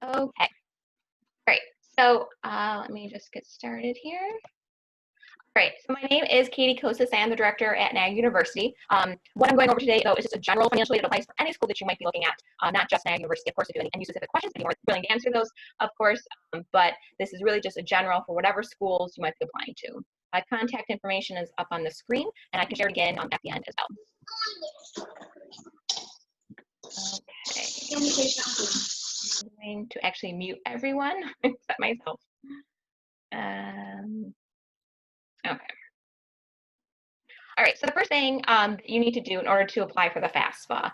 Okay, great. So let me just get started here. Great. So my name is Katie Kosas. I am the director at NAG University. What I'm going over today, though, is just a general financial aid advice for any school that you might be looking at, not just NAG University. Of course, if you have any specific questions, I'm willing to answer those, of course. But this is really just a general for whatever schools you might be applying to. My contact information is up on the screen, and I can share it again at the end as well. Okay. I'm going to actually mute everyone except myself. Okay. All right, so the first thing you need to do in order to apply for the FAFSA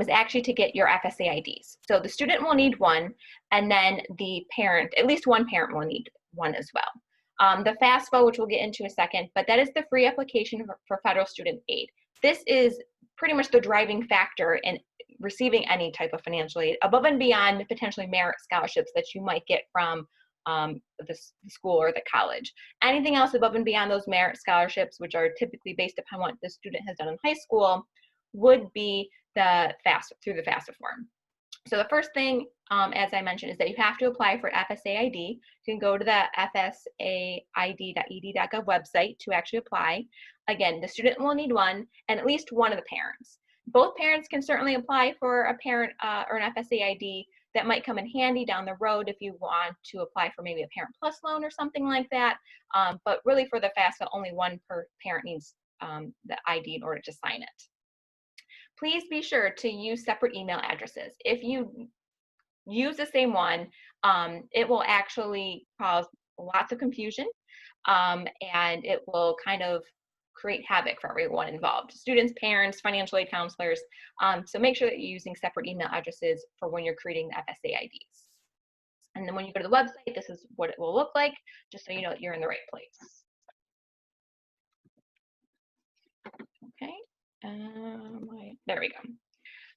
is actually to get your FSA IDs. So the student will need one, and then the parent, at least one parent will need one as well. The FAFSA, which we'll get into in a second, but that is the free application for federal student aid. This is pretty much the driving factor in receiving any type of financial aid, above and beyond potentially merit scholarships that you might get from the school or the college. Anything else above and beyond those merit scholarships, which are typically based upon what the student has done in high school, would be the FAFSA, through the FAFSA form. So the first thing, as I mentioned, is that you have to apply for FSA ID. You can go to the fsaid.ed.gov website to actually apply. Again, the student will need one, and at least one of the parents. Both parents can certainly apply for a parent or an FSA ID. That might come in handy down the road if you want to apply for maybe a Parent Plus loan or something like that. But really for the FAFSA, only one per parent needs the ID in order to sign it. Please be sure to use separate email addresses. If you use the same one, it will actually cause lots of confusion, and it will kind of create havoc for everyone involved, students, parents, financial aid counselors. So make sure that you're using separate email addresses for when you're creating the FSA IDs. And then when you go to the website, this is what it will look like, just so you know that you're in the right place. Okay, there we go.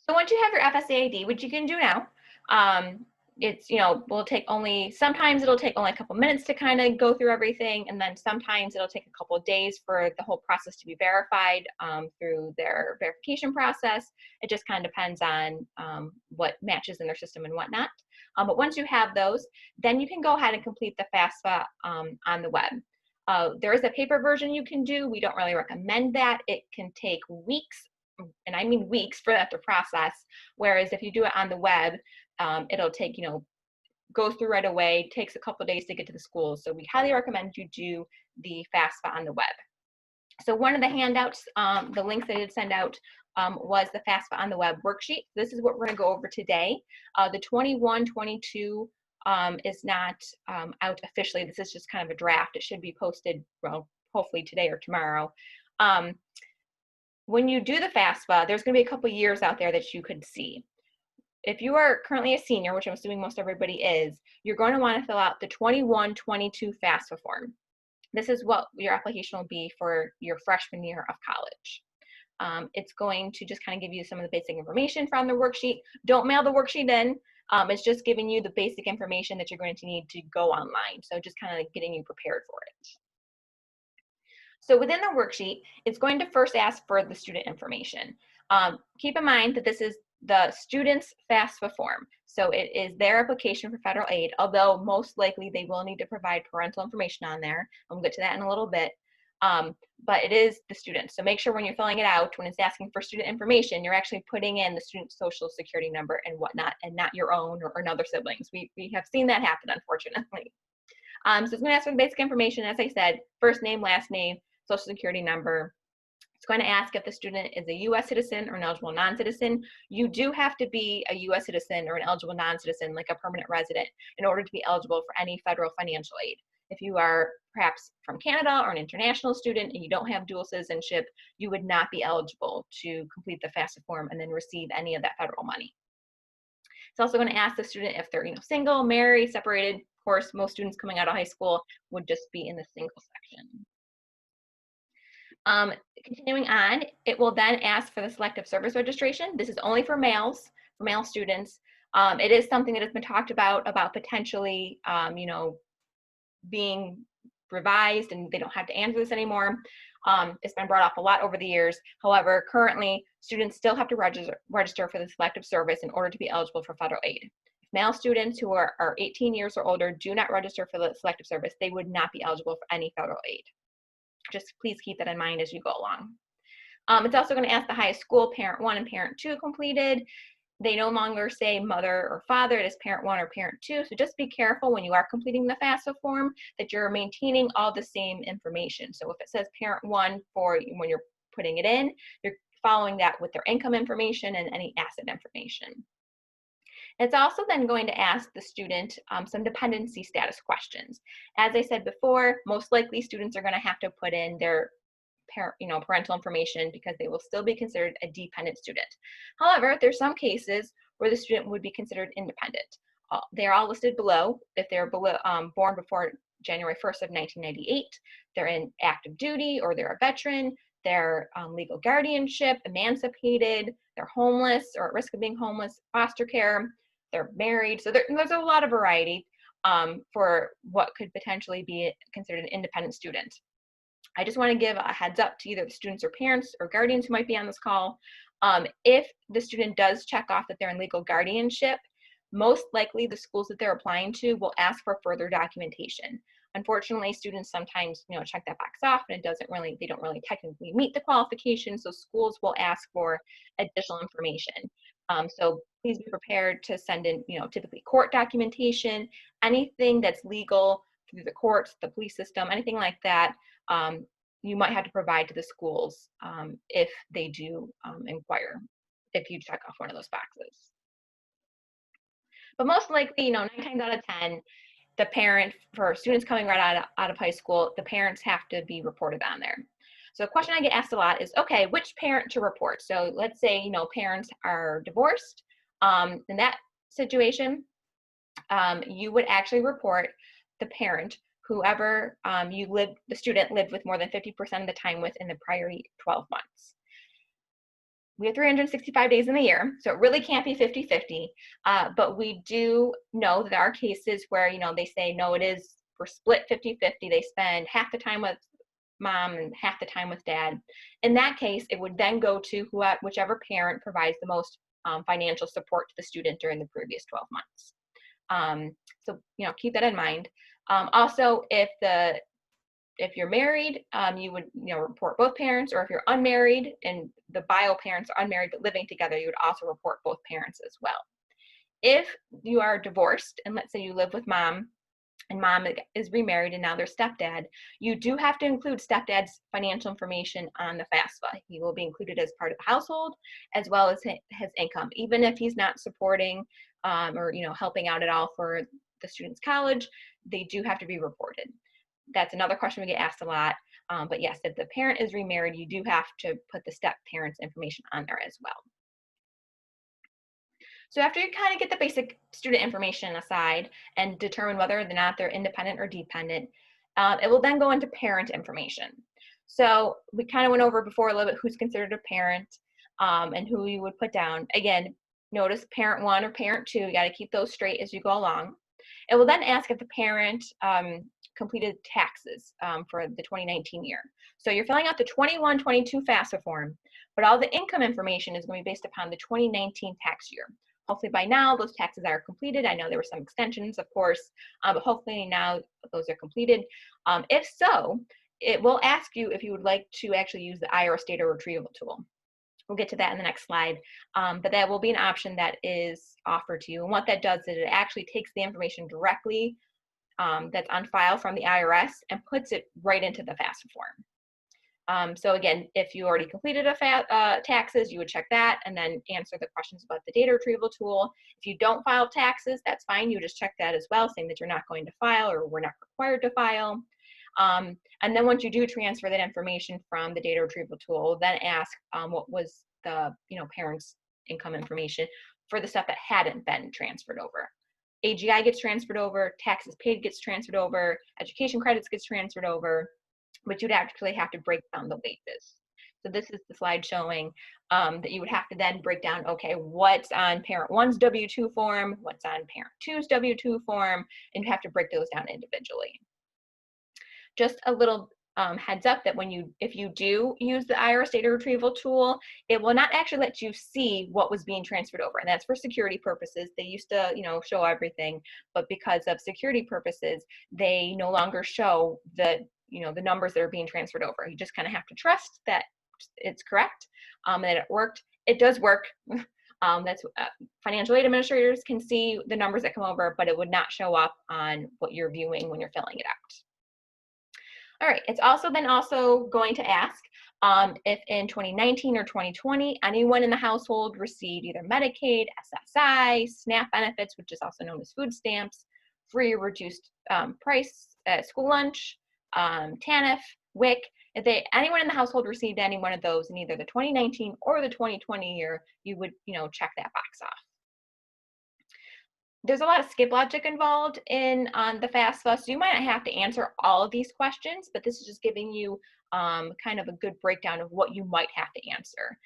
So once you have your FSA ID, which you can do now, it's, will take sometimes it'll take only a couple minutes to kind of go through everything, and then sometimes it'll take a couple of days for the whole process to be verified through their verification process. It just kind of depends on what matches in their system and whatnot. But once you have those, then you can go ahead and complete the FAFSA on the web. There is a paper version you can do. We don't really recommend that. It can take weeks, and I mean weeks, for that to process. Whereas if you do it on the web, it'll take, go through right away, takes a couple days to get to the school. So we highly recommend you do the FAFSA on the web. So one of the handouts, the links I did send out was the FAFSA on the web worksheet. This is what we're gonna go over today. The 21-22 is not out officially. This is just kind of a draft. It should be posted, well, hopefully today or tomorrow. When you do the FAFSA, there's gonna be a couple years out there that you could see. If you are currently a senior, which I'm assuming most everybody is, you're going to want to fill out the 21-22 FAFSA form. This is what your application will be for your freshman year of college. It's going to just kind of give you some of the basic information from the worksheet. Don't mail the worksheet in. It's just giving you the basic information that you're going to need to go online. So just kind of getting you prepared for it. So within the worksheet, it's going to first ask for the student information. Keep in mind that this is the student's FAFSA form. So it is their application for federal aid, although most likely they will need to provide parental information on there. We'll get to that in a little bit. But it is the student. So make sure when you're filling it out, when it's asking for student information, you're actually putting in the student's social security number and whatnot, and not your own or another siblings. We have seen that happen, unfortunately. So it's going to ask for the basic information, as I said, first name, last name, social security number. It's going to ask if the student is a U.S. citizen or an eligible non-citizen. You do have to be a U.S. citizen or an eligible non-citizen, like a permanent resident, in order to be eligible for any federal financial aid. If you are perhaps from Canada or an international student and you don't have dual citizenship, you would not be eligible to complete the FAFSA form and then receive any of that federal money. It's also going to ask the student if they're single, married, separated. Of course, most students coming out of high school would just be in the single section. Continuing on, it will then ask for the selective service registration. This is only for males, for male students. It is something that has been talked about potentially, being revised, and they don't have to answer this anymore. It's been brought up a lot over the years. However, currently, students still have to register for the selective service in order to be eligible for federal aid. If Male students who are 18 years or older do not register for the selective service. They would not be eligible for any federal aid. Just please keep that in mind as you go along. It's also going to ask the highest school, parent 1 and parent 2 completed. They no longer say mother or father, it is parent 1 or parent 2. So just be careful when you are completing the FAFSA form that you're maintaining all the same information. So if it says parent 1 for when you're putting it in, you're following that with their income information and any asset information. It's also then going to ask the student some dependency status questions. As I said before, most likely students are going to have to put in their parental information because they will still be considered a dependent student. However, there's some cases where the student would be considered independent. They're all listed below. If they're born before January 1st of 1998, they're in active duty or they're a veteran, they're legal guardianship, emancipated, they're homeless or at risk of being homeless, foster care, they're married. So there's a lot of variety for what could potentially be considered an independent student. I just want to give a heads up to either the students or parents or guardians who might be on this call. If the student does check off that they're in legal guardianship, most likely the schools that they're applying to will ask for further documentation. Unfortunately, students sometimes check that box off and they don't really technically meet the qualifications, so schools will ask for additional information. So please be prepared to send in typically court documentation, anything that's legal through the courts, the police system, anything like that. You might have to provide to the schools if they do inquire, if you check off one of those boxes. But most likely, 9 times out of 10, the parent, for students coming right out of high school, the parents have to be reported on there. So a question I get asked a lot is, okay, which parent to report? So let's say, parents are divorced. In that situation, you would actually report the parent, whoever the student lived with more than 50% of the time with in the prior 12 months. We have 365 days in the year, so it really can't be 50-50, but we do know that there are cases where, they say, no, we're split 50-50. They spend half the time with mom and half the time with dad. In that case, it would then go to whichever parent provides the most financial support to the student during the previous 12 months. So, keep that in mind. Also, if you're married, you would report both parents, or if you're unmarried and the bio parents are unmarried but living together, you would also report both parents as well. If you are divorced and let's say you live with mom and mom is remarried and now their stepdad, you do have to include stepdad's financial information on the FAFSA. He will be included as part of the household as well as his income, even if he's not supporting or helping out at all for the student's college. They do have to be reported. That's another question we get asked a lot. But yes, if the parent is remarried, you do have to put the step parent's information on there as well. So after you kind of get the basic student information aside and determine whether or not they're independent or dependent, it will then go into parent information. So we kind of went over before a little bit who's considered a parent and who you would put down. Again, notice parent 1 or parent 2, you got to keep those straight as you go along. It will then ask if the parent completed taxes for the 2019 year. So you're filling out the 21-22 FAFSA form, but all the income information is going to be based upon the 2019 tax year. Hopefully by now those taxes are completed. I know there were some extensions, of course, but hopefully now those are completed. If so, it will ask you if you would like to actually use the IRS data retrieval tool. We'll get to that in the next slide, but that will be an option that is offered to you. And what that does is it actually takes the information directly that's on file from the IRS and puts it right into the FAFSA form. So again, if you already completed taxes, you would check that and then answer the questions about the data retrieval tool. If you don't file taxes, that's fine. You just check that as well, saying that you're not going to file or we're not required to file. And then once you do transfer that information from the data retrieval tool, then ask what was the parents' income information for the stuff that hadn't been transferred over. AGI gets transferred over, taxes paid gets transferred over, education credits gets transferred over, but you'd actually have to break down the wages. So this is the slide showing that you would have to then break down, okay, what's on parent 1's W-2 form, what's on parent 2's W-2 form, and you have to break those down individually. Just a little heads up that if you do use the IRS data retrieval tool, it will not actually let you see what was being transferred over. And that's for security purposes. They used to, show everything, but because of security purposes, they no longer show the numbers that are being transferred over. You just kind of have to trust that it's correct, and that it worked. It does work. That's financial aid administrators can see the numbers that come over, but it would not show up on what you're viewing when you're filling it out. All right, it's also going to ask if in 2019 or 2020, anyone in the household received either Medicaid, SSI, SNAP benefits, which is also known as food stamps, free or reduced price school lunch, TANF, WIC. If anyone in the household received any one of those in either the 2019 or the 2020 year, you would, check that box off. There's a lot of skip logic involved on the FAFSA, so you might not have to answer all of these questions, but this is just giving you kind of a good breakdown of what you might have to answer.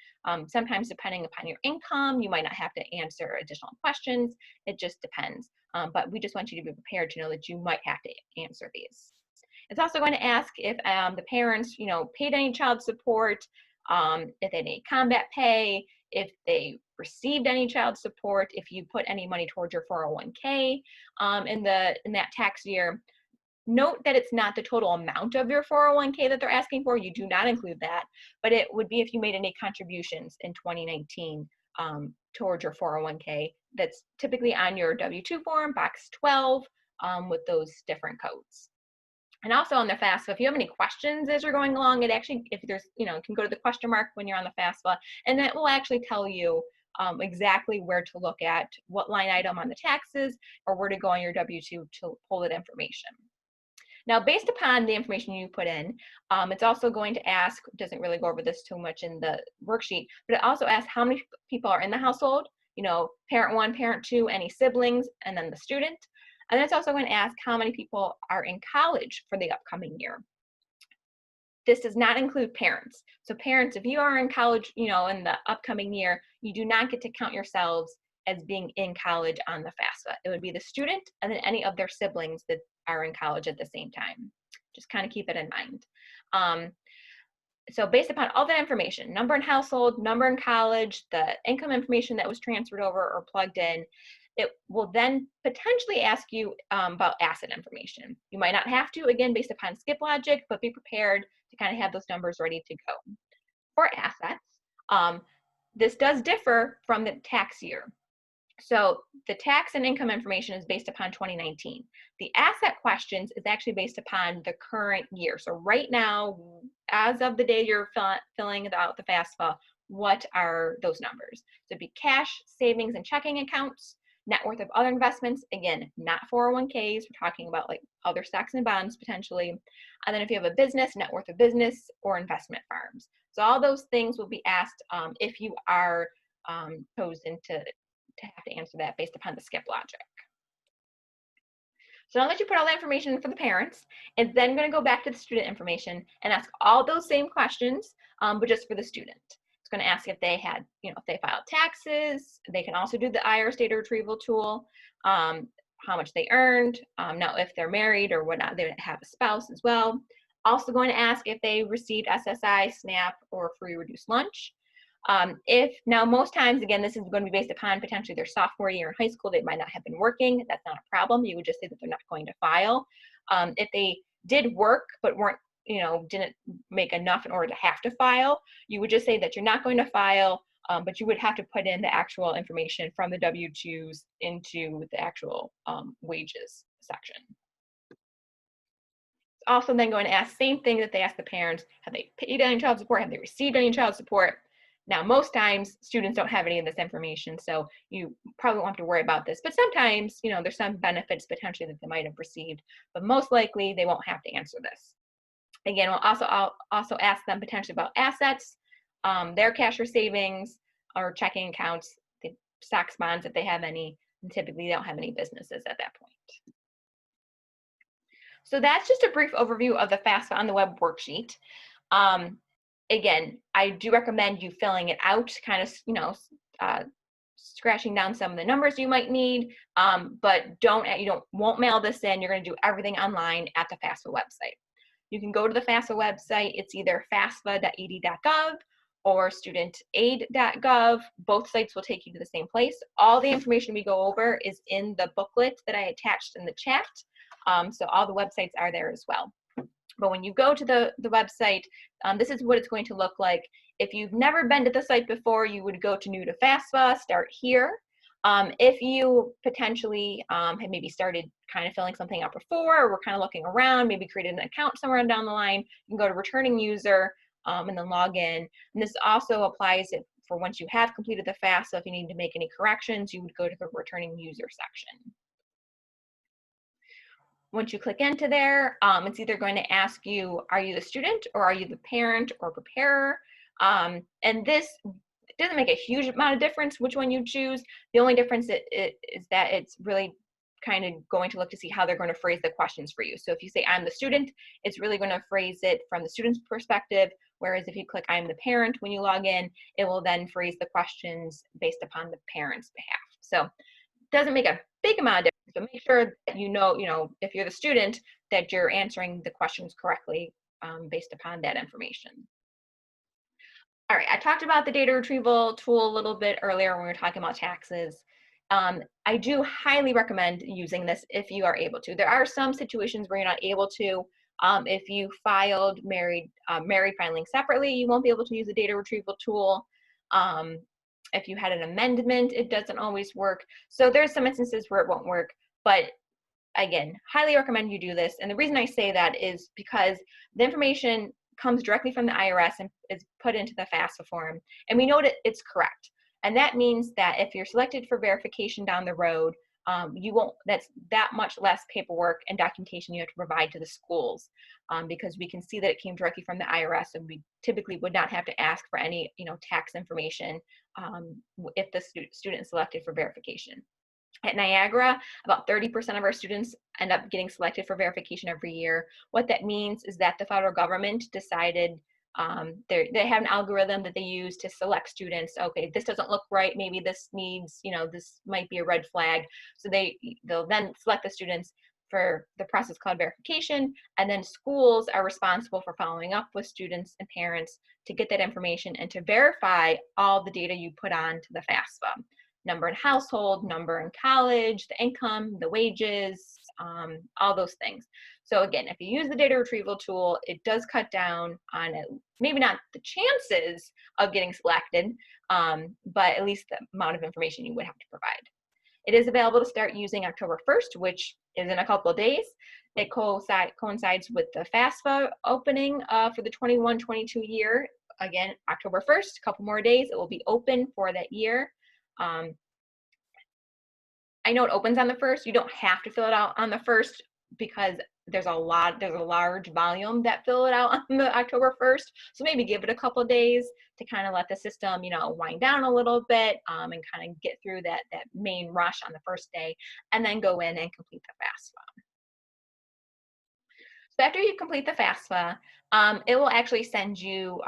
Sometimes depending upon your income, you might not have to answer additional questions. It just depends. But we just want you to be prepared to know that you might have to answer these. It's also going to ask if the parents, paid any child support, if they had any combat pay, if they received any child support, if you put any money towards your 401k in that tax year. Note that it's not the total amount of your 401k that they're asking for. You do not include that, but it would be if you made any contributions in 2019 towards your 401k. That's typically on your W-2 form, box 12, with those different codes. And also on the FAFSA, if you have any questions as you're going along, it actually, if there's, you can go to the question mark when you're on the FAFSA, and that will actually tell you exactly where to look at, what line item on the taxes, or where to go on your W-2 to pull that information. Now, based upon the information you put in, it's also going to ask, doesn't really go over this too much in the worksheet, but it also asks how many people are in the household, parent one, parent two, any siblings, and then the student. And it's also going to ask how many people are in college for the upcoming year. This does not include parents. So parents, if you are in college, in the upcoming year, you do not get to count yourselves as being in college on the FAFSA. It would be the student and then any of their siblings that are in college at the same time. Just kind of keep it in mind. So based upon all that information, number in household, number in college, the income information that was transferred over or plugged in, it will then potentially ask you about asset information. You might not have to, again, based upon skip logic, but be prepared to kind of have those numbers ready to go. For assets, this does differ from the tax year. So the tax and income information is based upon 2019. The asset questions is actually based upon the current year. So right now, as of the day you're filling out the FAFSA, what are those numbers? So it'd be cash, savings, and checking accounts, net worth of other investments, again, not 401ks, we're talking about like other stocks and bonds potentially. And then if you have a business, net worth of business or investment firms. So all those things will be asked if you are chosen to have to answer that based upon the skip logic. So now that you put all that information in for the parents, it's then going to go back to the student information and ask all those same questions, but just for the student. It's going to ask if they had, if they filed taxes. They can also do the IRS data retrieval tool, how much they earned. Now, if they're married or whatnot, they would have a spouse as well. Also going to ask if they received SSI, SNAP, or free reduced lunch. Now most times, again, this is going to be based upon potentially their sophomore year in high school. They might not have been working. That's not a problem. You would just say that they're not going to file. If they did work but weren't, didn't make enough in order to have to file, you would just say that you're not going to file, but you would have to put in the actual information from the W-2s into the actual wages section. Also then going to ask same thing that they ask the parents, have they paid any child support? Have they received any child support? Now, most times students don't have any of this information, so you probably won't have to worry about this. But sometimes, there's some benefits potentially that they might have received, but most likely they won't have to answer this. Again, I'll also ask them potentially about assets, their cash or savings or checking accounts, the stocks, bonds if they have any, and typically they don't have any businesses at that point. So that's just a brief overview of the FAFSA on the web worksheet. Again, I do recommend you filling it out, kind of, scratching down some of the numbers you might need, but won't mail this in. You're going to do everything online at the FAFSA website. You can go to the FAFSA website. It's either fasfa.ed.gov or studentaid.gov. Both sites will take you to the same place. All the information we go over is in the booklet that I attached in the chat. So all the websites are there as well. But when you go to the website, this is what it's going to look like. If you've never been to the site before, you would go to New to FAFSA, start here. If you potentially have maybe started kind of filling something out before, or we're kind of looking around, maybe created an account somewhere down the line, you can go to returning user and then log in. And this also applies for once you have completed the FAFSA. If you need to make any corrections, you would go to the returning user section. Once you click into there, it's either going to ask you, are you the student or are you the parent or preparer? And this doesn't make a huge amount of difference which one you choose. The only difference is that it's really kind of going to look to see how they're going to phrase the questions for you. So if you say I'm the student, it's really going to phrase it from the student's perspective, whereas if you click I'm the parent when you log in, it will then phrase the questions based upon the parent's behalf. So it doesn't make a big amount of difference, but make sure that you know, if you're the student, that you're answering the questions correctly based upon that information. All right, I talked about the data retrieval tool a little bit earlier when we were talking about taxes. I do highly recommend using this if you are able to. There are some situations where you're not able to. If you filed married filing separately, you won't be able to use the data retrieval tool. If you had an amendment, it doesn't always work. So there's some instances where it won't work, but again, highly recommend you do this. And the reason I say that is because the information comes directly from the IRS and is put into the FAFSA form, and we know that it's correct. And that means that if you're selected for verification down the road, that's that much less paperwork and documentation you have to provide to the schools, because we can see that it came directly from the IRS, and we typically would not have to ask for any tax information if the student is selected for verification. At Niagara, about 30% of our students end up getting selected for verification every year. What that means is that the federal government decided they have an algorithm that they use to select students. Okay, this doesn't look right. Maybe this needs, this might be a red flag. So they'll then select the students for the process called verification, and then schools are responsible for following up with students and parents to get that information and to verify all the data you put on to the FAFSA. Number in household, number in college, the income, the wages, all those things. So again, if you use the data retrieval tool, it does cut down on it, maybe not the chances of getting selected, but at least the amount of information you would have to provide. It is available to start using October 1st, which is in a couple of days. It coincides with the FAFSA opening for the 21-22 year. Again, October 1st, a couple more days, it will be open for that year. I know it opens on the 1st. You don't have to fill it out on the 1st because there's a large volume that fill it out on the October 1st. So maybe give it a couple of days to kind of let the system, wind down a little bit and kind of get through that main rush on the first day, and then go in and complete the FAFSA. So after you complete the FAFSA, it will actually send you,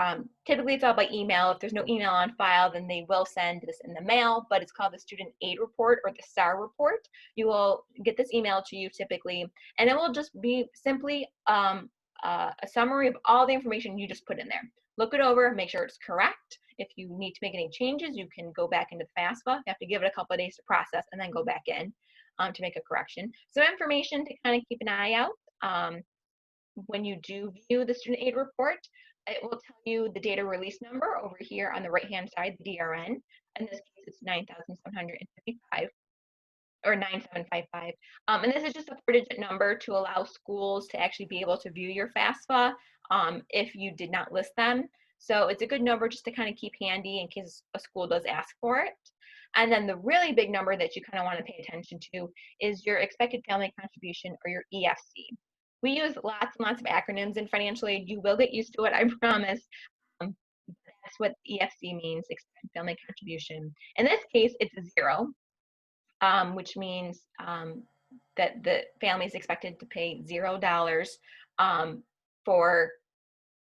typically it's all by email. If there's no email on file, then they will send this in the mail, but it's called the Student Aid Report or the STAR Report. You will get this email to you typically, and it will just be simply a summary of all the information you just put in there. Look it over, make sure it's correct. If you need to make any changes, you can go back into the FAFSA. You have to give it a couple of days to process and then go back in to make a correction. So information to kind of keep an eye out. When you do view the student aid report, it will tell you the data release number over here on the right-hand side, the DRN. In this case, it's 9,755 or 9755. And this is just a 4-digit number to allow schools to actually be able to view your FAFSA if you did not list them. So it's a good number just to kind of keep handy in case a school does ask for it. And then the really big number that you kind of want to pay attention to is your expected family contribution, or your EFC. We use lots and lots of acronyms in financial aid. You will get used to it, I promise. That's what EFC means, expected family contribution. In this case, it's 0, which means that the family is expected to pay $0 for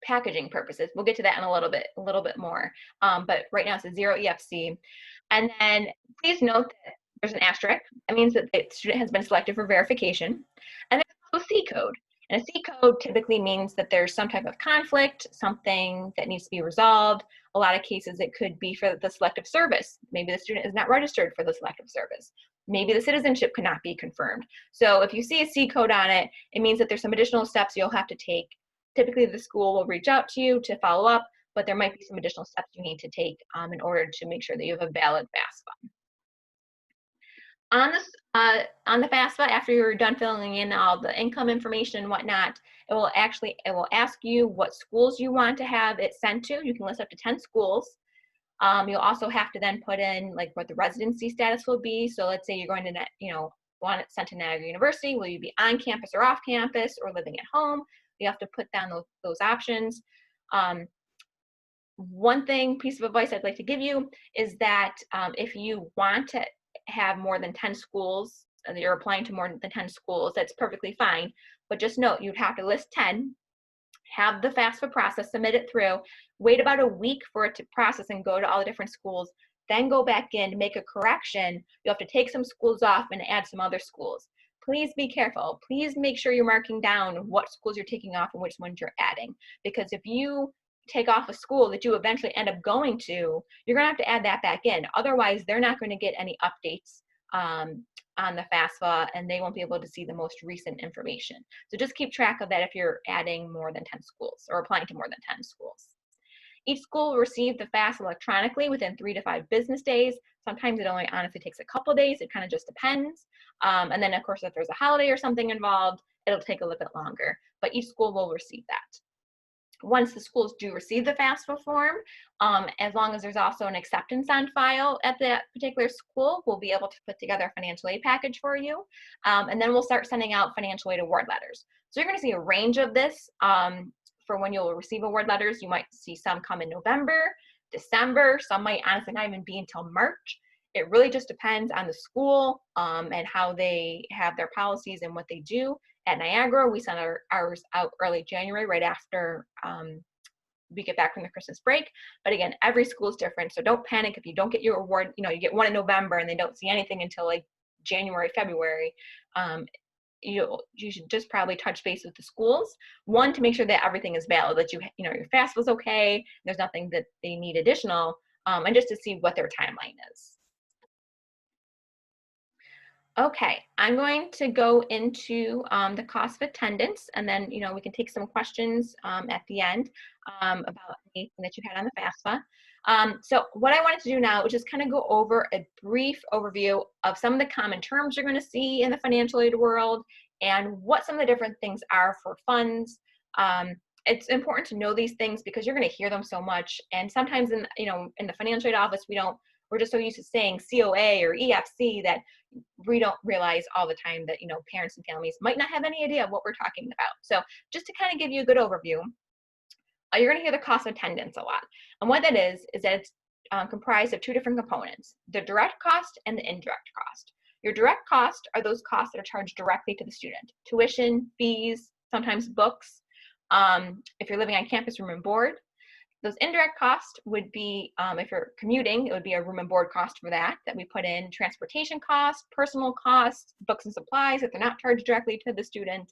packaging purposes. We'll get to that in a little bit more. But right now it's a 0 EFC. And then please note that there's an asterisk. That means that the student has been selected for verification. And there's also a C code. And a C code typically means that there's some type of conflict, something that needs to be resolved. A lot of cases it could be for the selective service. Maybe the student is not registered for the selective service. Maybe the citizenship cannot be confirmed. So if you see a C code on it, it means that there's some additional steps you'll have to take. Typically the school will reach out to you to follow up, but there might be some additional steps you need to take in order to make sure that you have a valid FAFSA. On the FAFSA, after you're done filling in all the income information and whatnot, it will ask you what schools you want to have it sent to. You can list up to 10 schools. You'll also have to then put in like what the residency status will be. So let's say you're going to, want it sent to Niagara University. Will you be on campus or off campus or living at home? You have to put down those options. One piece of advice I'd like to give you is that if you want to have more than 10 schools, and you're applying to more than 10 schools, that's perfectly fine. But just note, you'd have to list 10, have the FAFSA process, submit it through, wait about a week for it to process and go to all the different schools, then go back in, make a correction. You'll have to take some schools off and add some other schools. Please be careful. Please make sure you're marking down what schools you're taking off and which ones you're adding. Because if you take off a school that you eventually end up going to, you're going to have to add that back in. Otherwise, they're not going to get any updates on the FAFSA, and they won't be able to see the most recent information. So just keep track of that if you're adding more than 10 schools or applying to more than 10 schools. Each school will receive the FAFSA electronically within 3 to 5 business days. Sometimes it only honestly takes a couple days. It kind of just depends. And then, of course, if there's a holiday or something involved, it'll take a little bit longer. But each school will receive that. Once the schools do receive the FAFSA form, as long as there's also an acceptance on file at that particular school, we'll be able to put together a financial aid package for you. And then we'll start sending out financial aid award letters. So you're going to see a range of this for when you'll receive award letters. You might see some come in November, December. Some might honestly not even be until March. It really just depends on the school and how they have their policies and what they do. At Niagara, we send ours out early January, right after we get back from the Christmas break. But again, every school is different, so don't panic if you don't get your award. You get one in November and they don't see anything until like January, February. You should just probably touch base with the schools. One, to make sure that everything is valid, that your FAFSA was okay, there's nothing that they need additional, and just to see what their timeline is. Okay, I'm going to go into the cost of attendance, and then we can take some questions at the end about anything that you had on the FAFSA. So what I wanted to do now is just kind of go over a brief overview of some of the common terms you're going to see in the financial aid world and what some of the different things are for funds. It's important to know these things because you're going to hear them so much, and sometimes in the financial aid office we're just so used to saying COA or EFC that we don't realize all the time that parents and families might not have any idea of what we're talking about. So just to kind of give you a good overview, you're going to hear the cost of attendance a lot. And what that is that it's comprised of 2 different components, the direct cost and the indirect cost. Your direct costs are those costs that are charged directly to the student: tuition, fees, sometimes books. If you're living on campus, room and board. Those indirect costs would be, if you're commuting, it would be a room and board cost for that we put in, transportation costs, personal costs, books and supplies if they're not charged directly to the student.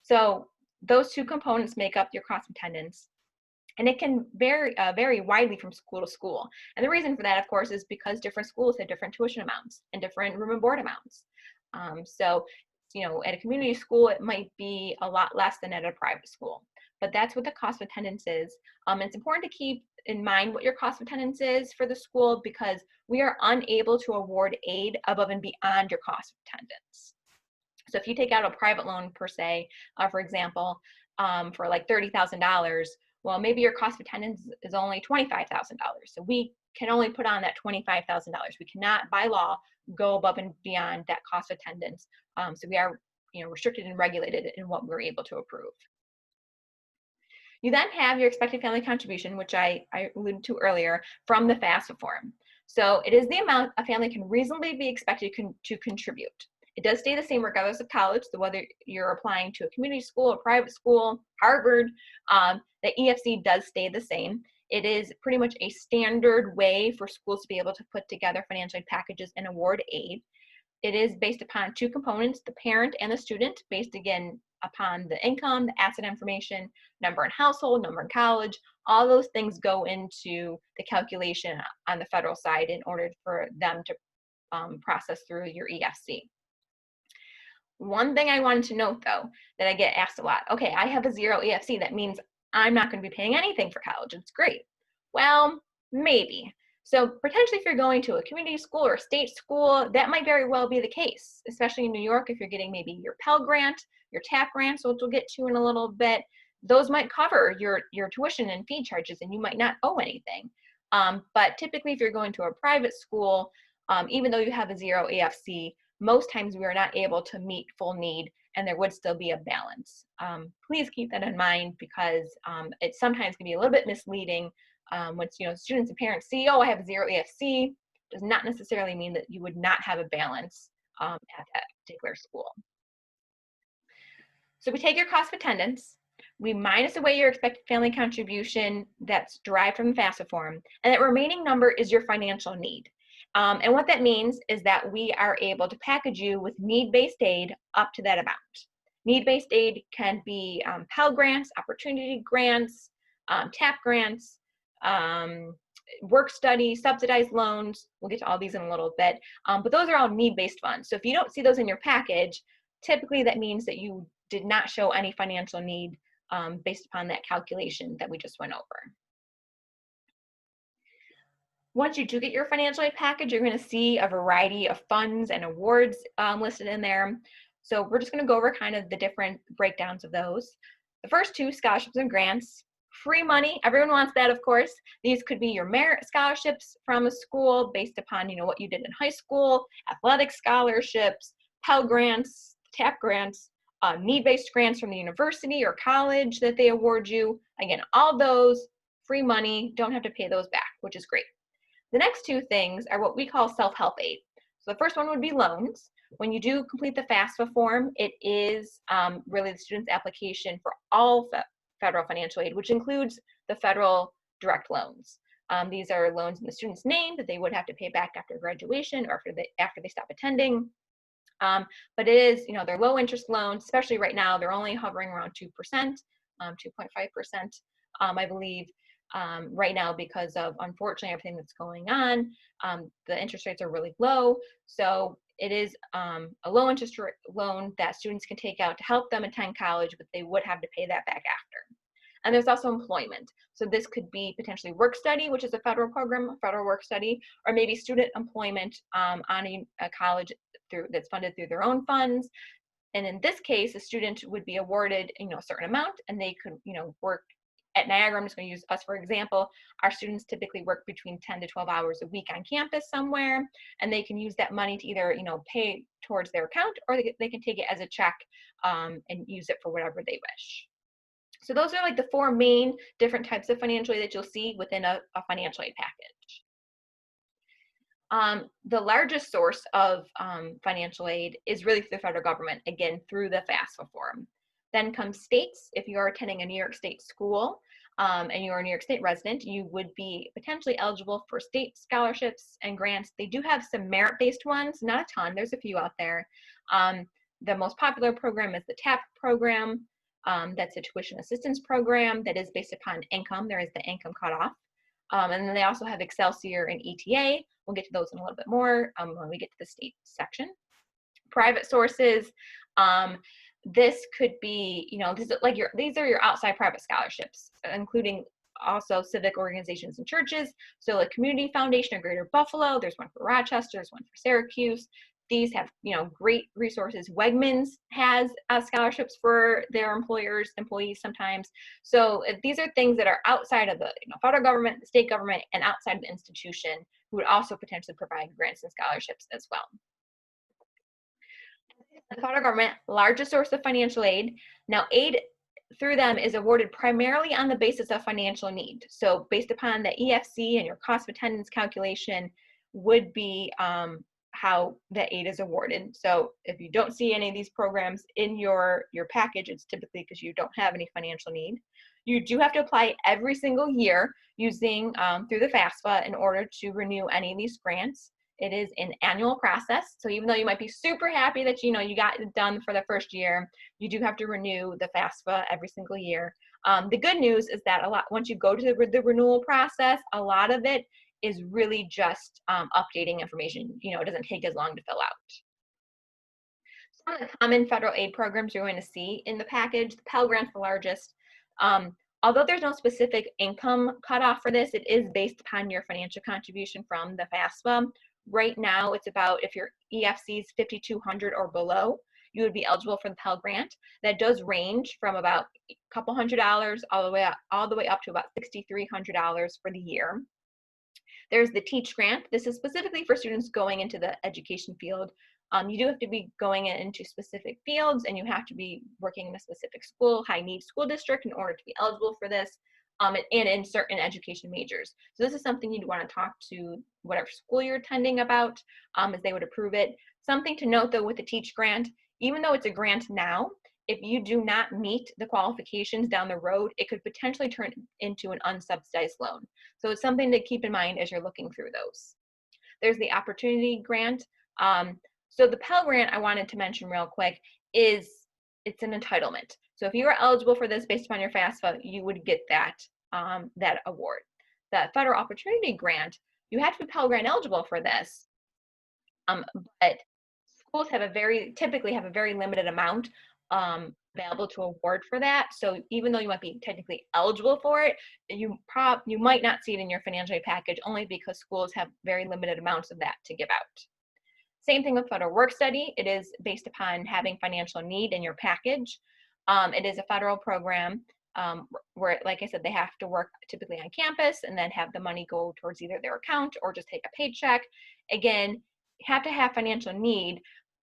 So those 2 components make up your cost of attendance. And it can vary widely from school to school. And the reason for that, of course, is because different schools have different tuition amounts and different room and board amounts. So at a community school, it might be a lot less than at a private school. But that's what the cost of attendance is. It's important to keep in mind what your cost of attendance is for the school because we are unable to award aid above and beyond your cost of attendance. So if you take out a private loan per se, for example, for like $30,000, well, maybe your cost of attendance is only $25,000. So we can only put on that $25,000. We cannot, by law, go above and beyond that cost of attendance. So we are, restricted and regulated in what we're able to approve. You then have your expected family contribution, which I alluded to earlier, from the FAFSA form. So it is the amount a family can reasonably be expected to contribute. It does stay the same regardless of college, so whether you're applying to a community school, a private school, Harvard, the EFC does stay the same. It is pretty much a standard way for schools to be able to put together financial aid packages and award aid. It is based upon 2 components, the parent and the student, based again upon the income, the asset information, number in household, number in college. All those things go into the calculation on the federal side in order for them to process through your EFC. One thing I wanted to note, though, that I get asked a lot, okay, I have a 0 EFC. That means I'm not going to be paying anything for college. It's great. Well, maybe. So potentially if you're going to a community school or a state school, that might very well be the case, especially in New York if you're getting maybe your Pell Grant, your TAP Grant, which we'll get to in a little bit. Those might cover your tuition and fee charges, and you might not owe anything. But typically if you're going to a private school, even though you have a 0 EFC, most times we are not able to meet full need, and there would still be a balance. Please keep that in mind, because it sometimes can be a little bit misleading when students and parents see, oh, I have a 0 EFC, does not necessarily mean that you would not have a balance at that particular school. So we take your cost of attendance, we minus away your expected family contribution that's derived from the FAFSA form, and that remaining number is your financial need. And what that means is that we are able to package you with need-based aid up to that amount. Need-based aid can be Pell Grants, Opportunity Grants, TAP Grants, work study, subsidized loans. We'll get to all these in a little bit, but those are all need-based funds. So if you don't see those in your package, typically that means that you did not show any financial need based upon that calculation that we just went over. Once you do get your financial aid package, you're going to see a variety of funds and awards listed in there. So we're just going to go over kind of the different breakdowns of those. The first two, scholarships and grants. Free money, everyone wants that, of course. These could be your merit scholarships from a school based upon what you did in high school, athletic scholarships, Pell Grants, TAP Grants, need-based grants from the university or college that they award you. Again, all those, free money, don't have to pay those back, which is great. The next two things are what we call self-help aid. So the first one would be loans. When you do complete the FAFSA form, it is really the student's application for all federal financial aid, which includes the federal direct loans. These are loans in the student's name that they would have to pay back after graduation or after they stop attending. But it is, they're low interest loans, especially right now. They're only hovering around 2%, 2.5%, I believe. Right now, because of unfortunately everything that's going on, the interest rates are really low. So it is a low interest loan that students can take out to help them attend college, but they would have to pay that back after. And there's also employment. So this could be potentially work study, which is a federal program, federal work study, or maybe student employment on a college that's funded through their own funds. And in this case, a student would be awarded a certain amount, and they could work. At Niagara, I'm just going to use us for example. Our students typically work between 10 to 12 hours a week on campus somewhere, and they can use that money to either pay towards their account, or they can take it as a check and use it for whatever they wish. So those are like the four main different types of financial aid that you'll see within a financial aid package. The largest source of financial aid is really through the federal government, again through the FAFSA form. Then comes states. If you're attending a New York State school and you're a New York State resident, you would be potentially eligible for state scholarships and grants. They do have some merit-based ones, not a ton. There's a few out there. The most popular program is the TAP program. That's a tuition assistance program that is based upon income. There is the income cutoff. And then they also have Excelsior and ETA. We'll get to those in a little bit more when we get to the state section. Private sources. This could be, these are your outside private scholarships, including also civic organizations and churches. So like Community Foundation of Greater Buffalo, there's one for Rochester, there's one for Syracuse. These have, great resources. Wegmans has scholarships for their employees sometimes. So these are things that are outside of the federal government, the state government, and outside of the institution, who would also potentially provide grants and scholarships as well. The federal government, largest source of financial aid. Now, aid through them is awarded primarily on the basis of financial need. So based upon the EFC and your cost of attendance calculation would be how the aid is awarded. So if you don't see any of these programs in your package, it's typically because you don't have any financial need. You do have to apply every single year using through the FAFSA in order to renew any of these grants. It is an annual process. So even though you might be super happy that you got it done for the first year, you do have to renew the FAFSA every single year. The good news is that once you go to the renewal process, a lot of it is really just updating information. It doesn't take as long to fill out. Some of the common federal aid programs you're going to see in the package, the Pell Grant's the largest. Although there's no specific income cutoff for this, it is based upon your financial contribution from the FAFSA. Right now, it's about, if your EFC is 5,200 or below, you would be eligible for the Pell Grant. That does range from about a couple $100 all the way up to about $6,300 for the year. There's the Teach Grant. This is specifically for students going into the education field. You do have to be going into specific fields, and you have to be working in a specific school, high-need school district, in order to be eligible for this, and in certain education majors. So this is something you'd want to talk to whatever school you're attending about, as they would approve it. Something to note, though, with the Teach Grant, even though it's a grant now, if you do not meet the qualifications down the road, it could potentially turn into an unsubsidized loan. So it's something to keep in mind as you're looking through those. There's the Opportunity Grant. So the Pell Grant I wanted to mention real quick it's an entitlement. So if you are eligible for this based upon your FAFSA, you would get that award. The Federal Opportunity Grant, you have to be Pell Grant eligible for this, but schools typically have a very limited amount available to award for that. So even though you might be technically eligible for it, you might not see it in your financial aid package, only because schools have very limited amounts of that to give out. Same thing with federal work study. It is based upon having financial need in your package. It is a federal program where, like I said, they have to work typically on campus and then have the money go towards either their account or just take a paycheck. Again, you have to have financial need,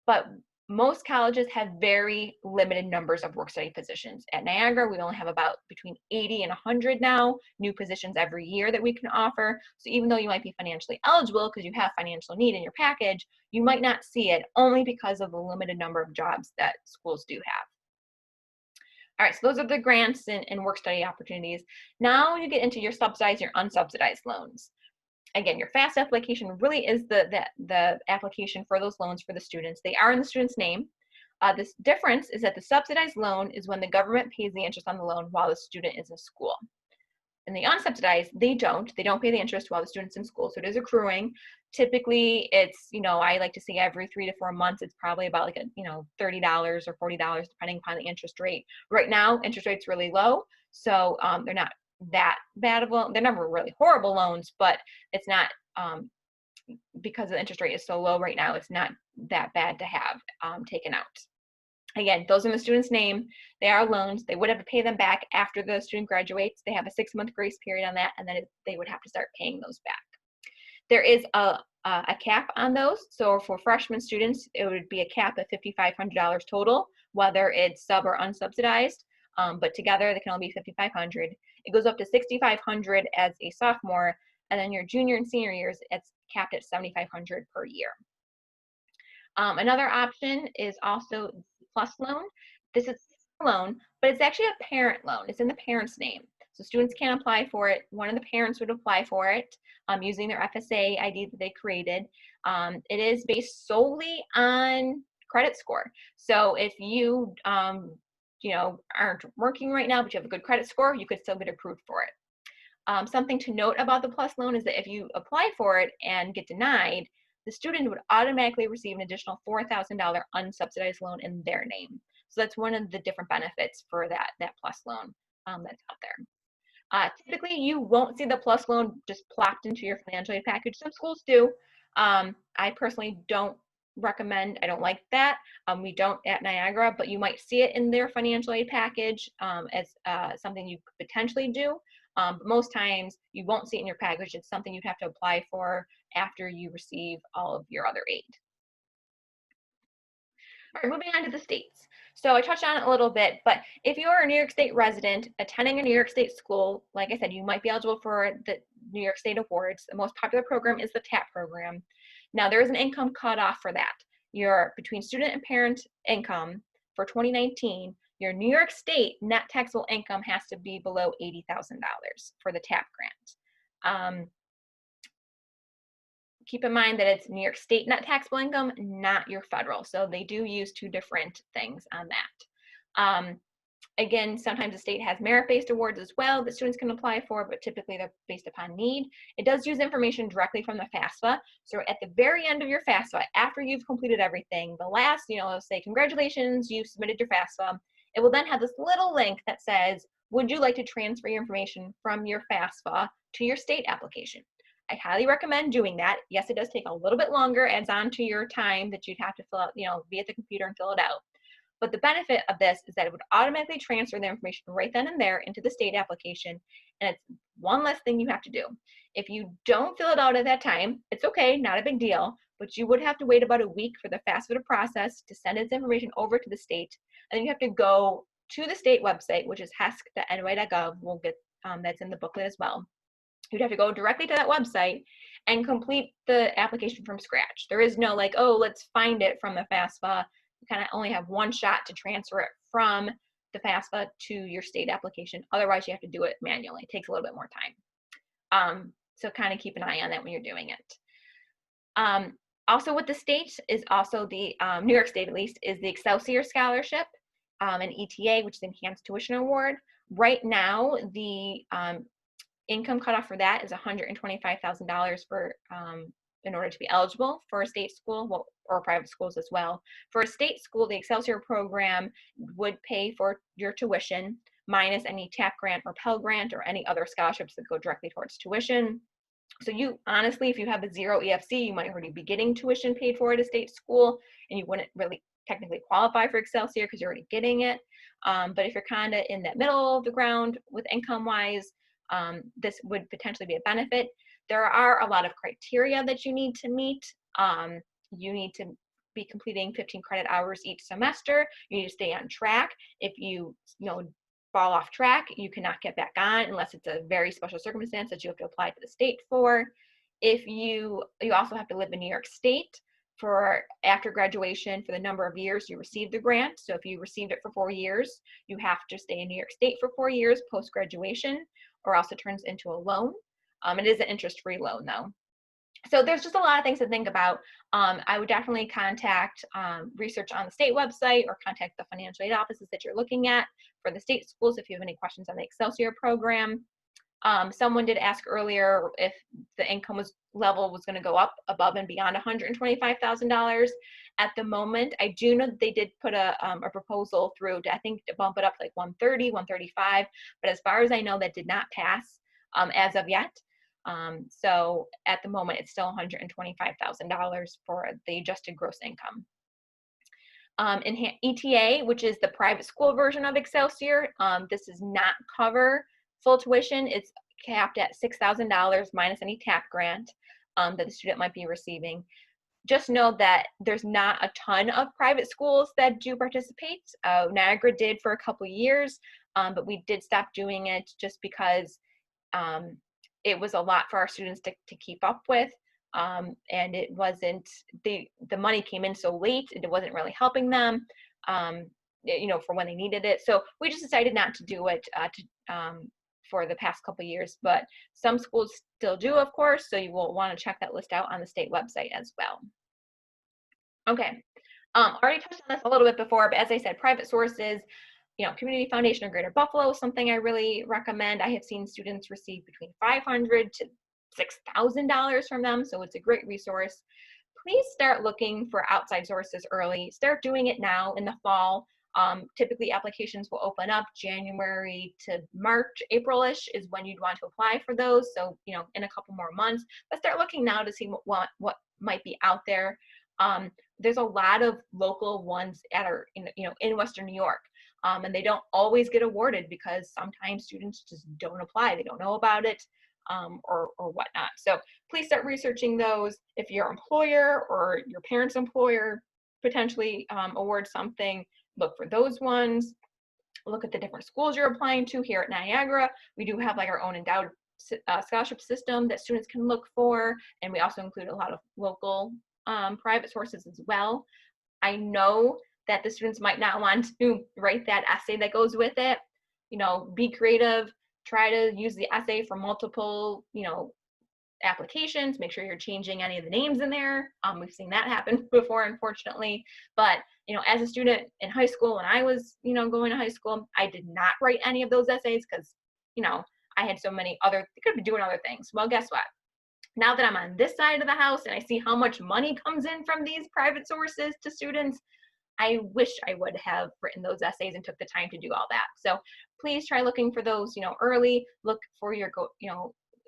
but most colleges have very limited numbers of work study positions. At Niagara, we only have about between 80 and 100 now, new positions every year that we can offer. So even though you might be financially eligible because you have financial need in your package, you might not see it only because of the limited number of jobs that schools do have. All right, so those are the grants and work study opportunities. Now you get into your subsidized, your unsubsidized loans. Again, your FAFSA application really is the application for those loans for the students. They are in the student's name. This difference is that the subsidized loan is when the government pays the interest on the loan while the student is in school. And the unsubsidized, they don't pay the interest while the student's in school. So it is accruing. Typically, it's, I like to say every 3 to 4 months, it's probably about like $30 or $40, depending upon the interest rate. Right now, interest rate's really low, so they're not that bad of loan. They're never really horrible loans, but it's not, because the interest rate is so low right now, it's not that bad to have taken out. Again, those are in the student's name. They are loans. They would have to pay them back after the student graduates. They have a 6-month grace period on that, and then they would have to start paying those back. There is a cap on those. So for freshman students, it would be a cap of $5,500 total, whether it's sub or unsubsidized. But together, they can only be $5,500. It goes up to $6,500 as a sophomore, and then your junior and senior years, it's capped at $7,500 per year. Another option is also Plus loan. This is a loan, but it's actually a parent loan. It's in the parent's name. So students can apply for it. One of the parents would apply for it using their FSA ID that they created. It is based solely on credit score. So if you aren't working right now, but you have a good credit score, you could still get approved for it. Something to note about the Plus loan is that if you apply for it and get denied, the student would automatically receive an additional $4,000 unsubsidized loan in their name. So that's one of the different benefits for that Plus loan that's out there. Typically, you won't see the Plus loan just plopped into your financial aid package. Some schools do. I personally don't recommend, I don't like that. We don't at Niagara, but you might see it in their financial aid package as something you could potentially do. But most times you won't see it in your package. It's something you'd have to apply for after you receive all of your other aid. All right, moving on to the states. So I touched on it a little bit, but if you are a New York State resident attending a New York State school, like I said, you might be eligible for the New York State awards. The most popular program is the TAP program. Now there is an income cutoff for that. Your between student and parent income for 2019, your New York State net taxable income has to be below $80,000 for the TAP grant. keep in mind that it's New York State net taxable income, not your federal. So they do use two different things on that. Again, sometimes the state has merit-based awards as well that students can apply for, but typically they're based upon need. It does use information directly from the FAFSA. So at the very end of your FAFSA, after you've completed everything, the last, it'll say, congratulations, you submitted your FAFSA. It will then have this little link that says, would you like to transfer your information from your FAFSA to your state application? I highly recommend doing that. Yes, it does take a little bit longer, adds on to your time that you'd have to fill out, be at the computer and fill it out. But the benefit of this is that it would automatically transfer the information right then and there into the state application, and it's one less thing you have to do. If you don't fill it out at that time, it's okay, not a big deal, but you would have to wait about a week for the FAFSA to process to send its information over to the state, and then you have to go to the state website, which is hesc.ny.gov. We'll get that's in the booklet as well. You'd have to go directly to that website and complete the application from scratch. There is no like, oh, let's find it from the FAFSA. You kind of only have one shot to transfer it from the FAFSA to your state application. Otherwise, you have to do it manually. It takes a little bit more time. So kind of keep an eye on that when you're doing it. Also with the state is also the, New York State at least, is the Excelsior Scholarship, an ETA, which is Enhanced Tuition Award. Right now, the income cutoff for that is $125,000 for in order to be eligible for a state school, or private schools as well. For a state school, the Excelsior program would pay for your tuition minus any TAP grant or Pell Grant or any other scholarships that go directly towards tuition. So you honestly, if you have a 0 EFC, you might already be getting tuition paid for at a state school, and you wouldn't really technically qualify for Excelsior because you're already getting it. But if you're kind of in that middle of the ground with income-wise, this would potentially be a benefit. There are a lot of criteria that you need to meet. You need to be completing 15 credit hours each semester. You need to stay on track. If you fall off track, you cannot get back on unless it's a very special circumstance that you have to apply to the state for. If you also have to live in New York State for after graduation for the number of years you received the grant. So if you received it for 4 years, you have to stay in New York State for 4 years post-graduation, or else it turns into a loan. It is an interest-free loan though. So there's just a lot of things to think about. I would definitely contact research on the state website or contact the financial aid offices that you're looking at for the state schools if you have any questions on the Excelsior program. Someone did ask earlier if the income level was going to go up above and beyond $125,000. At the moment, I do know that they did put a proposal through to, I think, to bump it up to like 130, 135, but as far as I know, that did not pass as of yet. So at the moment, it's still $125,000 for the adjusted gross income. In ETA, which is the private school version of Excelsior, this does not cover full tuition. It's capped at $6,000 minus any TAP grant that the student might be receiving. Just know that there's not a ton of private schools that do participate. Niagara did for a couple years, but we did stop doing it just because it was a lot for our students to keep up with. And it wasn't, the money came in so late, it wasn't really helping them, for when they needed it. So we just decided not to do it for the past couple of years, but some schools still do, of course, so you will want to check that list out on the state website as well. Okay, already touched on this a little bit before, but as I said, private sources, Community Foundation of Greater Buffalo is something I really recommend. I have seen students receive between $500 to $6,000 from them, so it's a great resource. Please start looking for outside sources early. Start doing it now in the fall. Typically applications will open up January to March, April-ish is when you'd want to apply for those. So, in a couple more months, but start looking now to see what might be out there. There's a lot of local ones that are in Western New York. And they don't always get awarded because sometimes students just don't apply. They don't know about it or whatnot. So please start researching those. If your employer or your parent's employer potentially awards something, look for those ones. Look at the different schools you're applying to. Here at Niagara, we do have like our own endowed scholarship system that students can look for. And we also include a lot of local private sources as well. I know that the students might not want to write that essay that goes with it. Be creative, try to use the essay for multiple, applications, make sure you're changing any of the names in there. We've seen that happen before, unfortunately. But, as a student in high school, when I was, going to high school, I did not write any of those essays because, I had so many could be doing other things. Well, guess what? Now that I'm on this side of the house and I see how much money comes in from these private sources to students, I wish I would have written those essays and took the time to do all that. So please try looking for those, early. Look for your,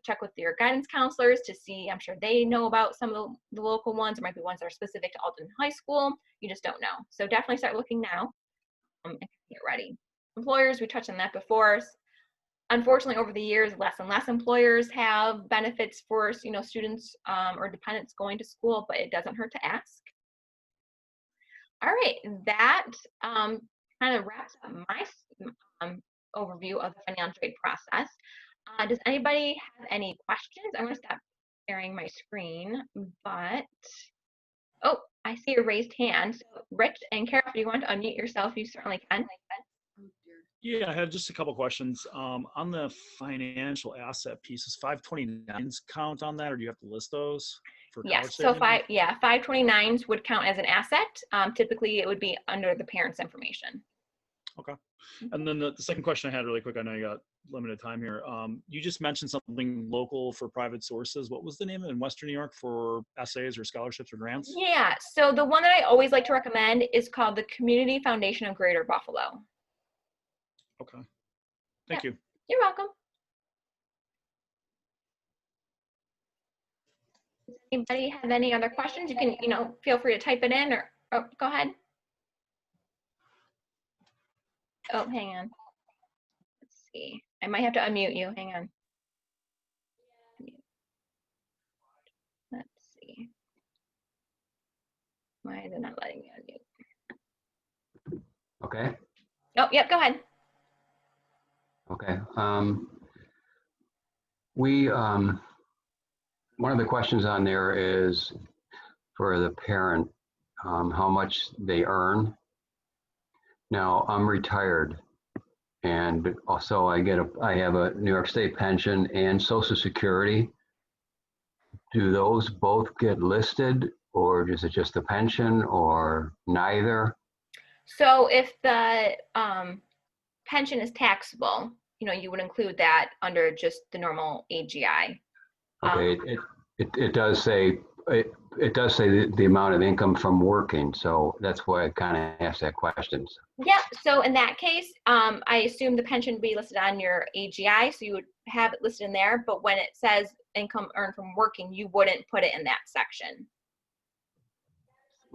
check with your guidance counselors to see. I'm sure they know about some of the local ones. There might be ones that are specific to Alden High School. You just don't know. So definitely start looking now and get ready. Employers, we touched on that before. Unfortunately, over the years, less and less employers have benefits for, students or dependents going to school, but it doesn't hurt to ask. All right, that kind of wraps up my overview of the financial aid process. Does anybody have any questions? I'm going to stop sharing my screen, but, oh, I see a raised hand. So Rich and Carol, if you want to unmute yourself, you certainly can. Yeah, I had just a couple questions. On the financial asset pieces, 529s count on that, or do you have to list those for college Yes, so savings? 529s would count as an asset. Typically, it would be under the parent's information. Okay. And then the second question I had really quick, I know you got limited time here. You just mentioned something local for private sources. What was the name in Western New York for essays or scholarships or grants? Yeah, so the one that I always like to recommend is called the Community Foundation of Greater Buffalo. Okay. Thank you. You're welcome. Does anybody have any other questions? You can, feel free to type it in or, oh, go ahead. Oh, hang on. Let's see. I might have to unmute you. Hang on. Let's see. Why is it not letting me unmute? Okay. Oh, yep, go ahead. Okay. One of the questions on there is for the parent, how much they earn. Now, I'm retired, and also I have a New York State pension and Social Security. Do those both get listed, or is it just the pension, or neither? So if the pension is taxable, you would include that under just the normal AGI. Okay, it does say the amount of income from working, so that's why I kind of asked that question. Yeah, so in that case, I assume the pension would be listed on your AGI, so you would have it listed in there, but when it says income earned from working, you wouldn't put it in that section.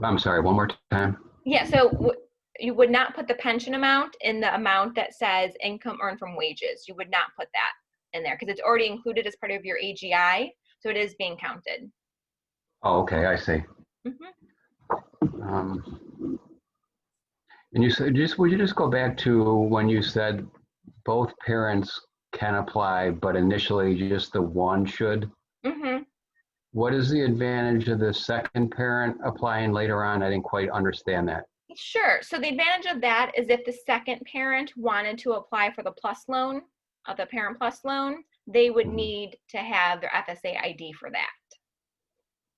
I'm sorry, one more time. Yeah, so you would not put the pension amount in the amount that says income earned from wages. You would not put that in there because it's already included as part of your AGI, so it is being counted. Oh, okay, I see. Mm-hmm. And you said, would you just go back to when you said both parents can apply, but initially just the one should? Mm-hmm. What is the advantage of the second parent applying later on? I didn't quite understand that. Sure. So the advantage of that is if the second parent wanted to apply for the plus loan, the Parent Plus loan, they would need to have their FSA ID for that.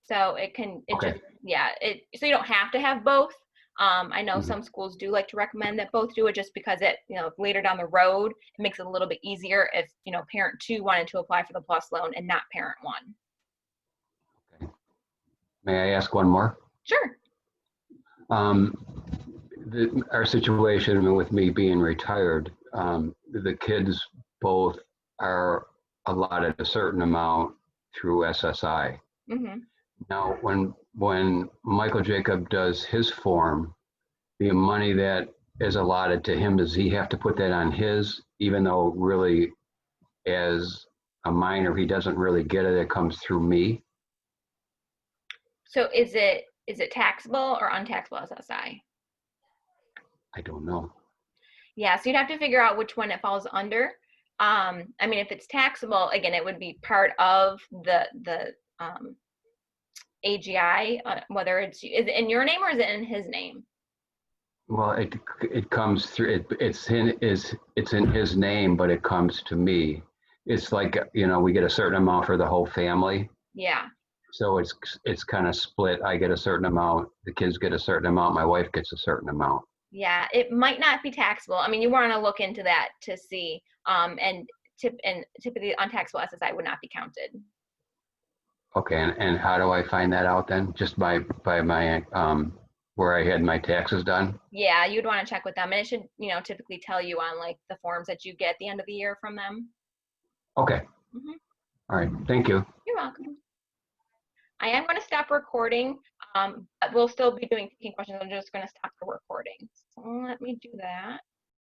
So so you don't have to have both. I know some schools do like to recommend that both do it just because it, later down the road, it makes it a little bit easier if, parent 2 wanted to apply for the plus loan and not parent 1. Okay. May I ask one more? Sure. Our situation with me being retired, the kids both are allotted a certain amount through SSI. Mm-hmm. Now, when Michael Jacob does his form, the money that is allotted to him, does he have to put that on his, even though really as a minor, he doesn't really get it, it comes through me? So is it taxable or untaxable SSI? I don't know. Yeah, so you'd have to figure out which one it falls under. I mean, if it's taxable, again, it would be part of the AGI, whether is it in your name or is it in his name? Well, it comes through. It's in his name, but it comes to me. it's like, we get a certain amount for the whole family. Yeah. So it's kind of split. I get a certain amount, the kids get a certain amount, my wife gets a certain amount. Yeah, it might not be taxable. I mean, you want to look into that to see. And typically untaxable SSI would not be counted. Okay, and how do I find that out then? Just by my where I had my taxes done? Yeah, you'd want to check with them, and it should, typically tell you on like the forms that you get at the end of the year from them. Okay. Mhm. All right. Thank you. You're welcome. I am going to stop recording, but we'll still be taking questions. I'm just going to stop the recording. So let me do that.